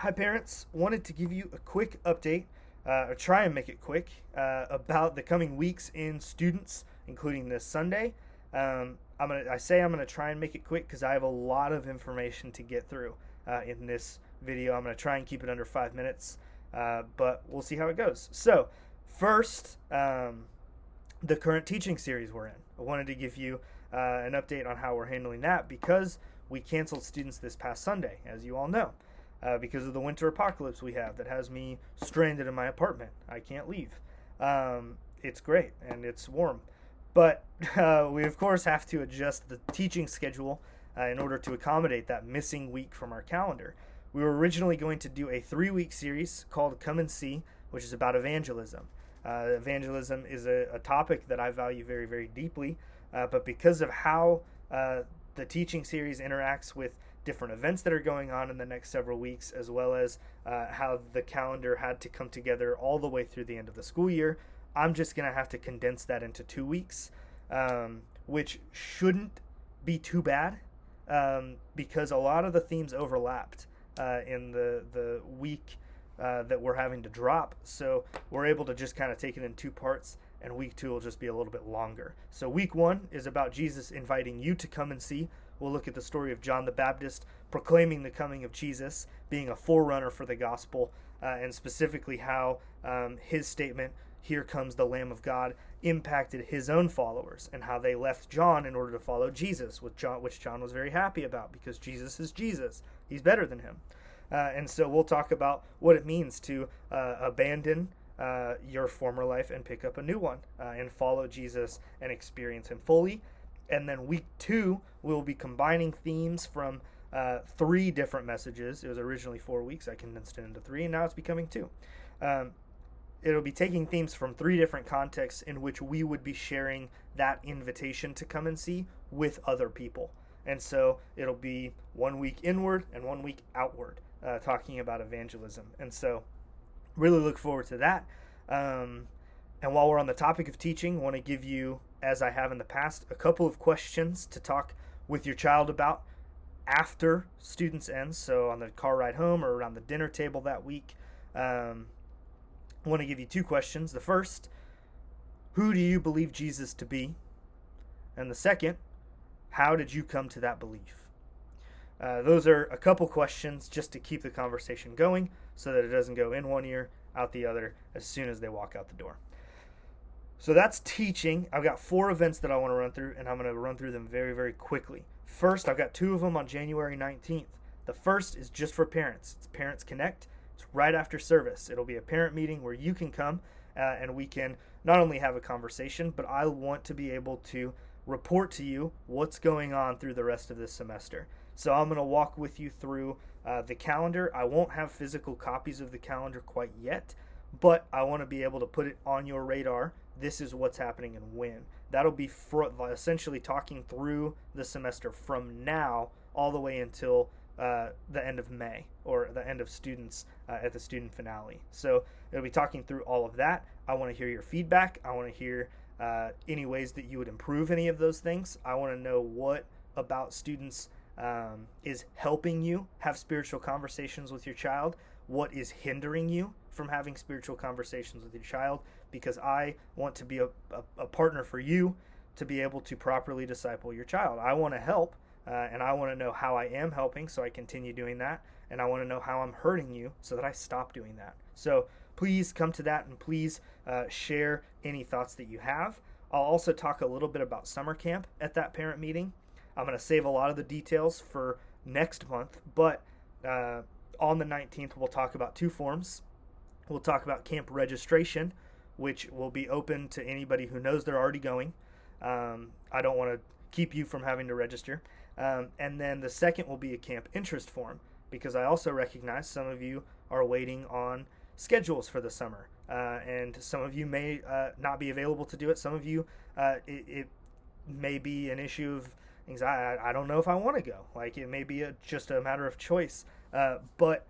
Hi, parents. Wanted to give you a quick update, or try and make it quick, about the coming weeks in students, including this Sunday. I'm gonna try and make it quick because I have a lot of information to get through in this video. I'm gonna try and keep it under 5 minutes, but we'll see how it goes. So, first, the current teaching series we're in. I wanted to give you an update on how we're handling that because we canceled students this past Sunday, as you all know. Because of the winter apocalypse we have that has me stranded in my apartment. I can't leave. It's great and it's warm. But we, of course, have to adjust the teaching schedule in order to accommodate that missing week from our calendar. We were originally going to do a 3-week series called Come and See, which is about evangelism. Evangelism is a topic that I value very, very deeply, but because of how the teaching series interacts with different events that are going on in the next several weeks, as well as how the calendar had to come together all the way through the end of the school year, I'm just going to have to condense that into 2 weeks, which shouldn't be too bad because a lot of the themes overlapped in the week that we're having to drop. So we're able to just kind of take it in 2 parts, and week 2 will just be a little bit longer. So week 1 is about Jesus inviting you to come and see. We'll look at the story of John the Baptist proclaiming the coming of Jesus, being a forerunner for the gospel, and specifically how his statement, "Here comes the Lamb of God," impacted his own followers and how they left John in order to follow Jesus, which John was very happy about because Jesus is Jesus. He's better than him. And so we'll talk about what it means to abandon your former life and pick up a new one and follow Jesus and experience him fully. And then week 2, we'll be combining themes from 3 different messages. It was originally 4 weeks. I condensed it into 3, and now it's becoming 2. It'll be taking themes from 3 different contexts in which we would be sharing that invitation to come and see with other people. And so it'll be 1 week inward and 1 week outward, talking about evangelism. And so really look forward to that. And while we're on the topic of teaching, I want to give you, as I have in the past, a couple of questions to talk with your child about after students end. So on the car ride home or around the dinner table that week. I want to give you 2 questions. The first, who do you believe Jesus to be? And the second, how did you come to that belief? Those are a couple questions just to keep the conversation going so that it doesn't go in one ear, out the other as soon as they walk out the door. So that's teaching. I've got 4 events that I want to run through, and I'm going to run through them very, very quickly. First, I've got 2 of them on January 19th. The first is just for parents. It's Parents Connect. It's right after service. It'll be a parent meeting where you can come and we can not only have a conversation, but I want to be able to report to you what's going on through the rest of this semester. So I'm going to walk with you through the calendar. I won't have physical copies of the calendar quite yet, but I want to be able to put it on your radar. This is what's happening and when. That'll be essentially talking through the semester from now all the way until the end of May, or the end of students at the student finale. So it'll be talking through all of that. I want to hear your feedback. I want to hear any ways that you would improve any of those things. I want to know what about students is helping you have spiritual conversations with your child. What is hindering you from having spiritual conversations with your child? Because I want to be a partner for you to be able to properly disciple your child. I want to help, and I want to know how I am helping so I continue doing that, and I want to know how I'm hurting you so that I stop doing that. So please come to that, and please share any thoughts that you have. I'll also talk a little bit about summer camp at that parent meeting. I'm going to save a lot of the details for next month, but on the 19th, we'll talk about 2 forms. We'll talk about camp registration, which will be open to anybody who knows they're already going. I don't want to keep you from having to register. And then the second will be a camp interest form, because I also recognize some of you are waiting on schedules for the summer, and some of you may not be available to do it. Some of you, it may be an issue of anxiety. I don't know if I want to go. Like, it may be just a matter of choice. But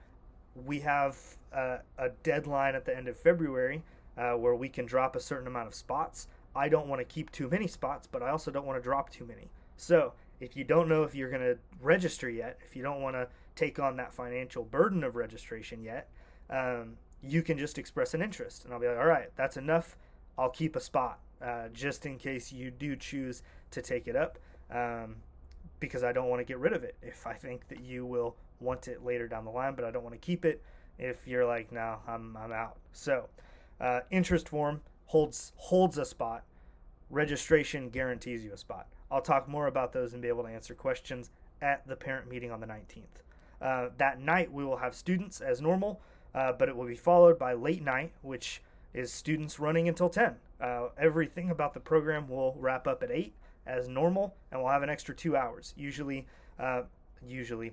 we have a deadline at the end of February where we can drop a certain amount of spots. I don't want to keep too many spots, but I also don't want to drop too many. So if you don't know if you're going to register yet, if you don't want to take on that financial burden of registration yet, you can just express an interest. And I'll be like, all right, that's enough. I'll keep a spot just in case you do choose to take it up, because I don't want to get rid of it if I think that you will want it later down the line, but I don't want to keep it if you're like, no, I'm out. So interest form holds a spot. Registration guarantees you a spot. I'll talk more about those and be able to answer questions at the parent meeting on the 19th. That night we will have students as normal, but it will be followed by late night, which is students running until 10. Everything about the program will wrap up at 8 as normal, and we'll have an extra 2 hours. Usually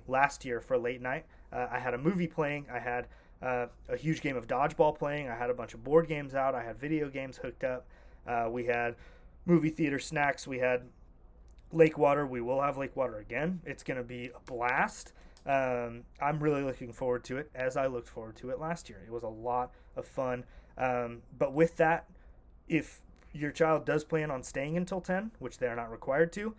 last year for late night, I had a movie playing, I had a huge game of dodgeball playing, I had a bunch of board games out, I had video games hooked up, we had movie theater snacks, we had lake water. We will have lake water again. It's going to be a blast. I'm really looking forward to it, as I looked forward to it last year. It was a lot of fun. But with that, if your child does plan on staying until 10, which they are not required to,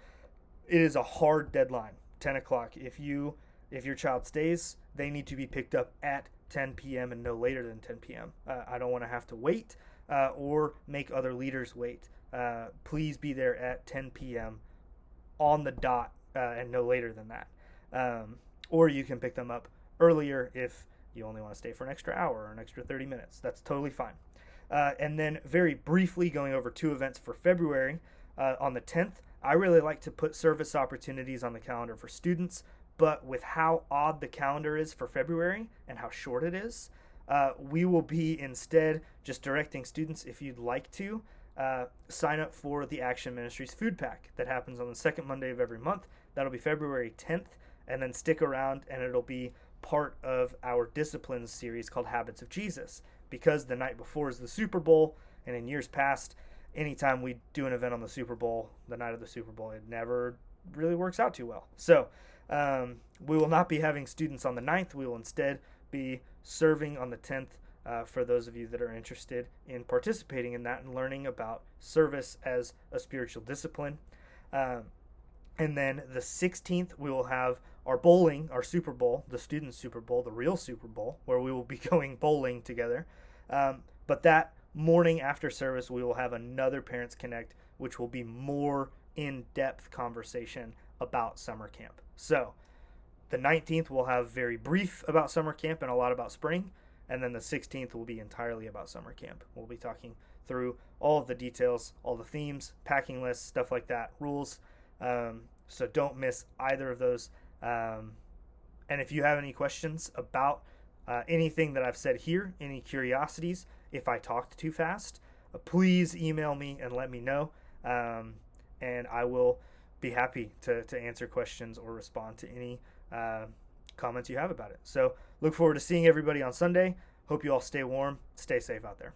it is a hard deadline, 10 o'clock. If your child stays, they need to be picked up at 10 p.m. and no later than 10 p.m. I don't want to have to wait or make other leaders wait. Please be there at 10 p.m. on the dot and no later than that. Or you can pick them up earlier if you only want to stay for an extra hour or an extra 30 minutes. That's totally fine. And then very briefly going over 2 events for February. On the 10th, I really like to put service opportunities on the calendar for students, but with how odd the calendar is for February and how short it is, we will be instead just directing students, if you'd like to, sign up for the Action Ministries Food Pack that happens on the second Monday of every month. That'll be February 10th, and then stick around and it'll be part of our Disciplines series called Habits of Jesus, because the night before is the Super Bowl, and in years past, anytime we do an event on the Super Bowl, the night of the Super Bowl, it never really works out too well. So we will not be having students on the 9th. We will instead be serving on the 10th for those of you that are interested in participating in that and learning about service as a spiritual discipline. And then the 16th, we will have our bowling, our Super Bowl, the student Super Bowl, the real Super Bowl, where we will be going bowling together. But that morning after service, we will have another Parents Connect, which will be more in-depth conversation about summer camp. So the 19th, we'll have very brief about summer camp and a lot about spring. And then the 16th will be entirely about summer camp. We'll be talking through all of the details, all the themes, packing lists, stuff like that, rules. So don't miss either of those. And if you have any questions about anything that I've said here, any curiosities, if I talked too fast, please email me and let me know. And I will be happy to answer questions or respond to any comments you have about it. So look forward to seeing everybody on Sunday. Hope you all stay warm. Stay safe out there.